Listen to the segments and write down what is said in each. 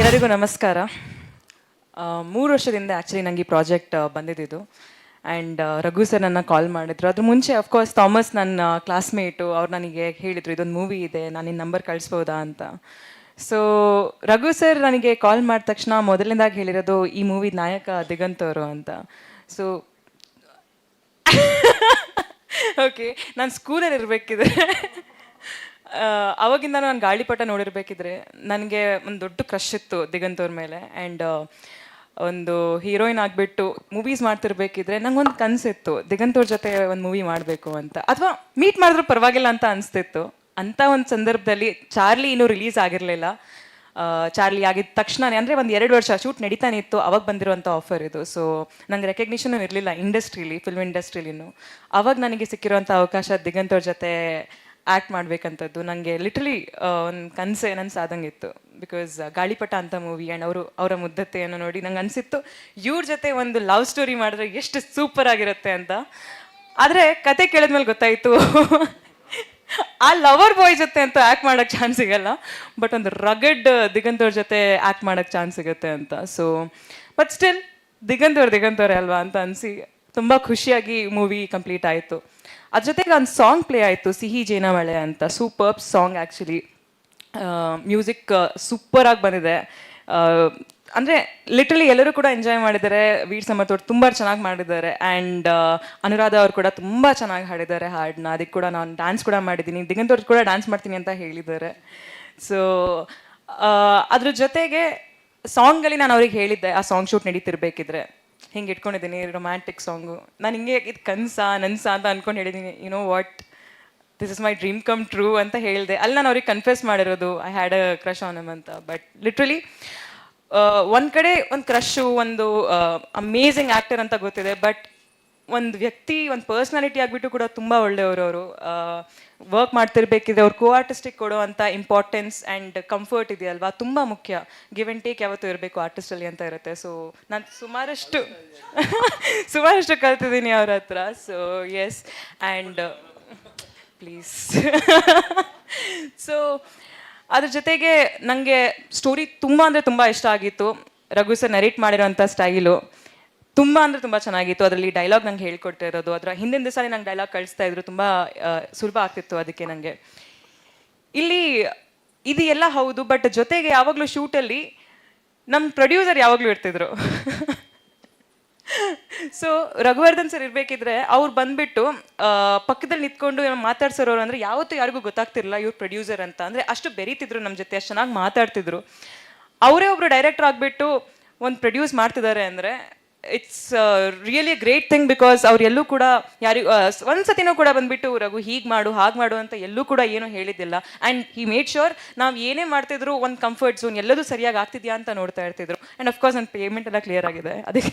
ಎಲ್ಲರಿಗೂ ನಮಸ್ಕಾರ. 3 ವರ್ಷದಿಂದ ಆ್ಯಕ್ಚುಲಿ ನನಗೆ ಈ ಪ್ರಾಜೆಕ್ಟ್ ಬಂದಿದ್ದು. ಆ್ಯಂಡ್ ರಘು ಸರ್ ನನ್ನ ಕಾಲ್ ಮಾಡಿದ್ರು. ಅದ್ರ ಮುಂಚೆ ಅಫ್ಕೋರ್ಸ್ ಥಾಮಸ್ ನನ್ನ ಕ್ಲಾಸ್ಮೇಟು, ಅವ್ರು ನನಗೆ ಹೇಳಿದರು ಇದೊಂದು ಮೂವಿ ಇದೆ, ನಾನು ನಿನ್ನ ನಂಬರ್ ಕಳಿಸ್ಬೋದಾ ಅಂತ. ಸೊ ರಘು ಸರ್ ನನಗೆ ಕಾಲ್ ಮಾಡಿದ ತಕ್ಷಣ ಮೊದಲನೇದಾಗಿ ಹೇಳಿರೋದು ಈ ಮೂವಿ ನಾಯಕ ದಿಗಂತ್ ಅವರು ಅಂತ. ಸೊ ಓಕೆ, ನಾನು ಸ್ಕೂಲಲ್ಲಿ ಇರಬೇಕಿದ್ರೆ ಅವಾಗಿಂದ ನಾನು ಗಾಳಿಪಟ ನೋಡಿರ್ಬೇಕಿದ್ರೆ ನನಗೆ ಒಂದು ದೊಡ್ಡ ಕ್ರಶ್ ಇತ್ತು ದಿಗಂತ್ ಅವ್ರ ಮೇಲೆ. ಆ್ಯಂಡ್ ಒಂದು ಹೀರೋಯಿನ್ ಆಗಿಬಿಟ್ಟು ಮೂವೀಸ್ ಮಾಡ್ತಿರ್ಬೇಕಿದ್ರೆ ನಂಗೊಂದು ಕನಸಿತ್ತು ದಿಗಂತ್ ಅವ್ರ ಜೊತೆ ಒಂದು ಮೂವಿ ಮಾಡಬೇಕು ಅಂತ, ಅಥವಾ ಮೀಟ್ ಮಾಡಿದ್ರೂ ಪರವಾಗಿಲ್ಲ ಅಂತ ಅನಿಸ್ತಿತ್ತು. ಅಂಥ ಒಂದು ಸಂದರ್ಭದಲ್ಲಿ ಚಾರ್ಲಿ ಇನ್ನೂ ರಿಲೀಸ್ ಆಗಿರಲಿಲ್ಲ. ಚಾರ್ಲಿ ಆಗಿದ್ದ ತಕ್ಷಣನೇ, ಅಂದರೆ ಒಂದು 2 ವರ್ಷ ಶೂಟ್ ನಡೀತಾನೆ ಇತ್ತು, ಅವಾಗ ಬಂದಿರುವಂಥ ಆಫರ್ ಇದು. ಸೊ ನಂಗೆ ರೆಕಗ್ನಿಷನ್ ಇರಲಿಲ್ಲ ಇಂಡಸ್ಟ್ರೀಲಿ, ಫಿಲ್ಮ್ ಇಂಡಸ್ಟ್ರಿಲಿನೂ. ಅವಾಗ ನನಗೆ ಸಿಕ್ಕಿರುವಂಥ ಅವಕಾಶ ದಿಗಂತ್ ಅವ್ರ ಜೊತೆ ಆ್ಯಕ್ಟ್ ಮಾಡಬೇಕಂಥದ್ದು ನನಗೆ ಲಿಟ್ರಲಿ ಒಂದು ಕನಸೆ ನನ್ನ ಸಾದಂಗಿತ್ತು. ಬಿಕಾಸ್ ಗಾಳಿಪಟ ಅಂತ ಮೂವಿ ಆ್ಯಂಡ್ ಅವರ ಮುದ್ದತೆಯನ್ನು ನೋಡಿ ನಂಗೆ ಅನಿಸಿತ್ತು ಇವ್ರ ಜೊತೆ ಒಂದು ಲವ್ ಸ್ಟೋರಿ ಮಾಡಿದ್ರೆ ಎಷ್ಟು ಸೂಪರ್ ಆಗಿರುತ್ತೆ ಅಂತ. ಆದರೆ ಕತೆ ಕೇಳಿದ್ಮೇಲೆ ಗೊತ್ತಾಯಿತು ಆ ಲವರ್ ಬಾಯ್ ಜೊತೆ ಅಂತ ಆ್ಯಕ್ಟ್ ಮಾಡೋಕ್ಕೆ ಚಾನ್ಸ್ ಸಿಗಲ್ಲ, ಬಟ್ ಒಂದು ರಗಡ್ ದಿಗಂತ್ ಅವ್ರ ಜೊತೆ ಆ್ಯಕ್ಟ್ ಮಾಡೋಕ್ಕೆ ಚಾನ್ಸ್ ಸಿಗುತ್ತೆ ಅಂತ. ಸೊ ಬಟ್ ಸ್ಟಿಲ್ ದಿಗಂತ್ ಅವ್ರೆ ಅಲ್ವಾ ಅಂತ ಅನಿಸಿ ತುಂಬ ಖುಷಿಯಾಗಿ ಮೂವಿ ಕಂಪ್ಲೀಟ್ ಆಯಿತು. ಅದ್ರ ಜೊತೆಗೆ ಒಂದು ಸಾಂಗ್ ಪ್ಲೇ ಆಯಿತು, ಸಿಹಿ ಜೇನಮಳೆ ಅಂತ. Superb song actually. ಮ್ಯೂಸಿಕ್ ಸೂಪರಾಗಿ ಬಂದಿದೆ. ಅಂದರೆ ಲಿಟ್ರಲಿ ಎಲ್ಲರೂ ಕೂಡ ಎಂಜಾಯ್ ಮಾಡಿದ್ದಾರೆ. ವೀರ್ ಸಮರ್ಥ್ ಅವ್ರು ತುಂಬ ಚೆನ್ನಾಗಿ ಮಾಡಿದ್ದಾರೆ. ಆ್ಯಂಡ್ ಅನುರಾಧ ಅವ್ರು ಕೂಡ ತುಂಬ ಚೆನ್ನಾಗಿ ಹಾಡಿದ್ದಾರೆ ಹಾಡನ್ನ. ಅದಕ್ಕೆ ಕೂಡ ನಾನು ಡ್ಯಾನ್ಸ್ ಕೂಡ ಮಾಡಿದ್ದೀನಿ. ದಿಗಂತ್ ಅವ್ರು ಕೂಡ ಡ್ಯಾನ್ಸ್ ಮಾಡ್ತೀನಿ ಅಂತ ಹೇಳಿದ್ದಾರೆ. ಸೊ ಅದ್ರ ಜೊತೆಗೆ ಸಾಂಗಲ್ಲಿ ನಾನು ಅವ್ರಿಗೆ ಹೇಳಿದ್ದೆ, ಆ ಸಾಂಗ್ ಶೂಟ್ ನಡೀತಿರ್ಬೇಕಿದ್ರೆ ಹಿಂಗೆ ಇಟ್ಕೊಂಡಿದ್ದೀನಿ ರೊಮ್ಯಾಂಟಿಕ್ ಸಾಂಗು. ನಾನು ಹಿಂಗೆ ಇದು ನನ್ಸಾ ಅಂತ ಅಂದ್ಕೊಂಡು ಹೇಳಿದ್ದೀನಿ. You know what, this is my dream come true ಅಂತ ಹೇಳಿದೆ. ಅಲ್ಲಿ ನಾನು ಅವ್ರಿಗೆ ಕನ್ಫೆಸ್ ಮಾಡಿರೋದು I had a crush on him ಅಂತ. ಬಟ್ ಲಿಟ್ರಲಿ ಒಂದು ಕಡೆ ಒಂದು ಕ್ರಶ್ಶು, ಒಂದು ಅಮೇಝಿಂಗ್ ಆ್ಯಕ್ಟರ್ ಅಂತ ಗೊತ್ತಿದೆ, ಬಟ್ ಒಂದು ವ್ಯಕ್ತಿ, ಒಂದು ಪರ್ಸ್ನಾಲಿಟಿ ಆಗಿಬಿಟ್ಟು ಕೂಡ ತುಂಬ ಒಳ್ಳೆಯವರು ಅವರು. ವರ್ಕ್ ಮಾಡ್ತಿರ್ಬೇಕಿದ್ರೆ ಅವ್ರು ಕೋ ಆರ್ಟಿಸ್ಟಿಗೆ ಕೊಡೋ ಅಂಥ ಇಂಪಾರ್ಟೆನ್ಸ್ ಆ್ಯಂಡ್ ಕಂಫರ್ಟ್ ಇದೆಯಲ್ವಾ, ತುಂಬ ಮುಖ್ಯ. ಗಿವ್ ಆ್ಯಂಡ್ ಟೇಕ್ ಯಾವತ್ತೂ ಇರಬೇಕು ಆರ್ಟಿಸ್ಟಲ್ಲಿ ಅಂತ ಇರುತ್ತೆ. ಸೊ ನಾನು ಸುಮಾರಷ್ಟು ಕಲ್ತಿದ್ದೀನಿ ಅವ್ರ ಹತ್ರ. So yes, and please so ಅದ್ರ ಜೊತೆಗೆ ನನಗೆ ಸ್ಟೋರಿ ತುಂಬ ಅಂದರೆ ತುಂಬ ಇಷ್ಟ ಆಗಿತ್ತು. ರಘು ಸರ್ ನರೇಟ್ ಮಾಡಿರೋಂಥ ಸ್ಟೈಲು ತುಂಬ ಅಂದರೆ ತುಂಬ ಚೆನ್ನಾಗಿತ್ತು. ಅದರಲ್ಲಿ ಡೈಲಾಗ್ ನಂಗೆ ಹೇಳ್ಕೊಡ್ತಿರೋದು, ಅದರ ಹಿಂದಿನ ದಿವಸನೇ ನಂಗೆ ಡೈಲಾಗ್ ಕಳಿಸ್ತಾ ಇದ್ರು, ತುಂಬ ಸುಲಭ ಆಗ್ತಿತ್ತು ಅದಕ್ಕೆ ನನಗೆ. ಇಲ್ಲಿ ಇದು ಎಲ್ಲ ಹೌದು, ಬಟ್ ಜೊತೆಗೆ ಯಾವಾಗಲೂ ಶೂಟಲ್ಲಿ ನಮ್ಮ ಪ್ರೊಡ್ಯೂಸರ್ ಯಾವಾಗಲೂ ಇರ್ತಿದ್ರು. ಸೊ ರಘುವರ್ಧನ್ ಸರ್ ಇರಬೇಕಿದ್ರೆ ಅವ್ರು ಬಂದ್ಬಿಟ್ಟು ಪಕ್ಕದಲ್ಲಿ ನಿಂತ್ಕೊಂಡು ಮಾತಾಡ್ಸೋರು ಅಂದರೆ ಯಾವತ್ತೂ ಯಾರಿಗೂ ಗೊತ್ತಾಗ್ತಿರಲಿಲ್ಲ ಇವ್ರು ಪ್ರೊಡ್ಯೂಸರ್ ಅಂತ. ಅಂದರೆ ಅಷ್ಟು ಬೆರೀತಿದ್ರು ನಮ್ಮ ಜೊತೆ, ಅಷ್ಟು ಚೆನ್ನಾಗಿ ಮಾತಾಡ್ತಿದ್ರು. ಅವರೇ ಒಬ್ಬರು ಡೈರೆಕ್ಟರ್ ಆಗಿಬಿಟ್ಟು ಒಂದು ಪ್ರೊಡ್ಯೂಸ್ ಮಾಡ್ತಿದ್ದಾರೆ ಅಂದರೆ it's really great thing. Because ಅವ್ರು ಎಲ್ಲೂ ಕೂಡ ಯಾರಿಗೂ ಒಂದ್ಸತಿನೂ ಕೂಡ ಬಂದ್ಬಿಟ್ಟು ರಘು ಹೀಗೆ ಮಾಡು ಹಾಗೆ ಮಾಡು ಅಂತ ಎಲ್ಲೂ ಕೂಡ ಏನೂ ಹೇಳಿದ್ದಿಲ್ಲ. ಆ್ಯಂಡ್ ಹಿ ಮೇಡ್ ಶ್ಯೂರ್ ನಾವು ಏನೇ ಮಾಡ್ತಿದ್ರು ಒಂದು ಕಂಫರ್ಟ್ ಝೋನ್ ಎಲ್ಲದೂ ಸರಿಯಾಗಿ ಆಗ್ತಿದ್ಯಾ ಅಂತ ನೋಡ್ತಾ ಇರ್ತಿದ್ರು. ಆ್ಯಂಡ್ ಅಫ್ಕೋರ್ಸ್ ನನ್ನ ಪೇಮೆಂಟ್ ಎಲ್ಲ ಕ್ಲಿಯರ್ ಆಗಿದೆ, ಅದಕ್ಕೆ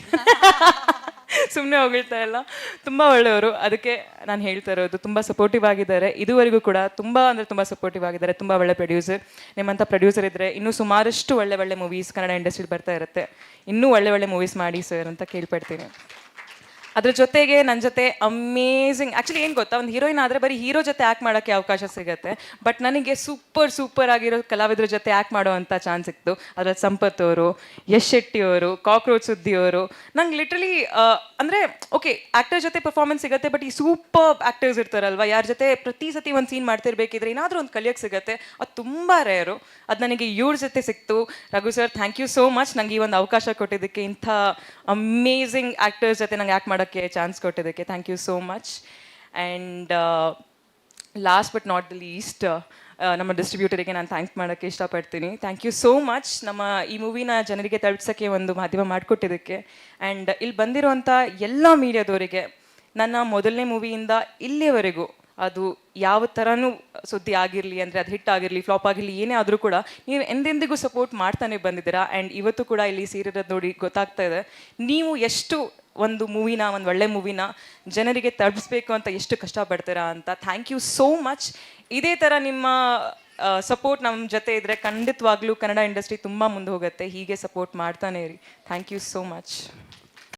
ಸುಮ್ಮನೆ ಹೋಗಿಳ್ತಾ ಇಲ್ಲ. ತುಂಬ ಒಳ್ಳೆಯವರು, ಅದಕ್ಕೆ ನಾನು ಹೇಳ್ತಾ ಇರೋದು. ತುಂಬ ಸಪೋರ್ಟಿವ್ ಆಗಿದ್ದಾರೆ ಇದುವರೆಗೂ ಕೂಡ, ತುಂಬ ಅಂದರೆ ತುಂಬ ಸಪೋರ್ಟಿವ್ ಆಗಿದ್ದಾರೆ. ತುಂಬ ಒಳ್ಳೆ ಪ್ರೊಡ್ಯೂಸರ್. ನಿಮ್ಮಂಥ ಪ್ರೊಡ್ಯೂಸರ್ ಇದ್ದರೆ ಇನ್ನೂ ಸುಮಾರಷ್ಟು ಒಳ್ಳೆ ಮೂವೀಸ್ ಕನ್ನಡ ಇಂಡಸ್ಟ್ರಿಲಿ ಬರ್ತಾ ಇರುತ್ತೆ. ಇನ್ನೂ ಒಳ್ಳೆ ಮೂವೀಸ್ ಮಾಡಿ ಸರ್ ಅಂತ ಕೇಳ್ಪಡ್ತೀನಿ. ಅದ್ರ ಜೊತೆಗೆ ನನ್ನ ಜೊತೆ ಅಮೇಝಿಂಗ್, ಆ್ಯಕ್ಚುಲಿ ಏನು ಗೊತ್ತಾ, ಒಂದು ಹೀರೋಯಿನ್ ಆದರೆ ಬರೀ ಹೀರೋ ಜೊತೆ ಆ್ಯಕ್ಟ್ ಮಾಡೋಕ್ಕೆ ಅವಕಾಶ ಸಿಗುತ್ತೆ. ಬಟ್ ನನಗೆ ಸೂಪರ್ ಆಗಿರೋ ಕಲಾವಿದ್ರ ಜೊತೆ ಆ್ಯಕ್ಟ್ ಮಾಡೋ ಅಂಥ ಚಾನ್ಸ್ ಸಿಕ್ತು. ಅದ್ರಲ್ಲಿ ಸಂಪತ್ ಅವರು, ಯಶ್ ಶೆಟ್ಟಿ ಅವರು, ಕಾಕ್ರೋಚ್ ಸುದ್ದಿ ಅವರು. ನಂಗೆ ಲಿಟ್ರಲಿ ಅಂದರೆ ಓಕೆ ಆ್ಯಕ್ಟರ್ ಜೊತೆ ಪರ್ಫಾರ್ಮೆನ್ಸ್ ಸಿಗುತ್ತೆ, ಬಟ್ ಈ ಸೂಪರ್ ಆ್ಯಕ್ಟರ್ಸ್ ಇರ್ತಾರಲ್ವ, ಯಾರ ಜೊತೆ ಪ್ರತಿ ಸತಿ ಒಂದು ಸೀನ್ ಮಾಡ್ತಿರ್ಬೇಕಿದ್ರೆ ಏನಾದರೂ ಒಂದು ಕಲಿಯೋಕ್ಕೆ ಸಿಗುತ್ತೆ, ಅದು ತುಂಬ ರೇರು. ಅದು ನನಗೆ ಇವ್ರ ಜೊತೆ ಸಿಕ್ತು. Raghu sir, thank you so much ನನಗೆ ಈ ಒಂದು ಅವಕಾಶ ಕೊಟ್ಟಿದ್ದಕ್ಕೆ, ಇಂಥ ಅಮೇಝಿಂಗ್ ಆ್ಯಕ್ಟರ್ಸ್ ಜೊತೆ ನಂಗೆ ಆ್ಯಕ್ಟ್ ಮಾಡೋಕ್ಕೆ ಚಾನ್ಸ್ ಕೊಟ್ಟಿದ್ದಕ್ಕೆ thank you so much. And last but not the least, ನಮ್ಮ ಡಿಸ್ಟ್ರಿಬ್ಯೂಟರಿಗೆ ನಾನು ಥ್ಯಾಂಕ್ಸ್ ಮಾಡೋಕ್ಕೆ ಇಷ್ಟಪಡ್ತೀನಿ. ಥ್ಯಾಂಕ್ ಯು ಸೋ ಮಚ್ ನಮ್ಮ ಈ ಮೂವಿನ ಜನರಿಗೆ ತಲುಪಿಸೋಕ್ಕೆ ಒಂದು ಮಾಧ್ಯಮ ಮಾಡಿಕೊಟ್ಟಿದ್ದಕ್ಕೆ. ಆ್ಯಂಡ್ ಇಲ್ಲಿ ಬಂದಿರುವಂಥ ಎಲ್ಲ ಮೀಡಿಯಾದವರಿಗೆ ನನ್ನ ಮೊದಲನೇ ಮೂವಿಯಿಂದ ಇಲ್ಲಿಯವರೆಗೂ ಅದು ಯಾವ ಥರನೂ ಸುದ್ದಿ ಆಗಿರಲಿ, ಅಂದರೆ ಅದು ಹಿಟ್ ಆಗಿರಲಿ ಫ್ಲಾಪ್ ಆಗಿರಲಿ ಏನೇ ಆದರೂ ಕೂಡ ನೀವು ಎಂದೆಂದಿಗೂ ಸಪೋರ್ಟ್ ಮಾಡ್ತಾನೆ ಬಂದಿದ್ದೀರಾ. ಆ್ಯಂಡ್ ಇವತ್ತು ಕೂಡ ಇಲ್ಲಿ ಸೇರಿರೋದು ನೋಡಿ ಗೊತ್ತಾಗ್ತಾ ಇದೆ ನೀವು ಎಷ್ಟು ಒಂದು ಒಳ್ಳೆ ಮೂವಿನ ಜನರಿಗೆ ತಲುಪಿಸ್ಬೇಕು ಅಂತ ಎಷ್ಟು ಕಷ್ಟಪಡ್ತೀರಾ ಅಂತ. Thank you so much. ಇದೇ ಥರ ನಿಮ್ಮ ಸಪೋರ್ಟ್ ನಮ್ಮ ಜೊತೆ ಇದ್ದರೆ ಖಂಡಿತವಾಗ್ಲೂ ಕನ್ನಡ ಇಂಡಸ್ಟ್ರಿ ತುಂಬ ಮುಂದೆ ಹೋಗುತ್ತೆ. ಹೀಗೆ ಸಪೋರ್ಟ್ ಮಾಡ್ತಾನೆ ಇರಿ. Thank you so much.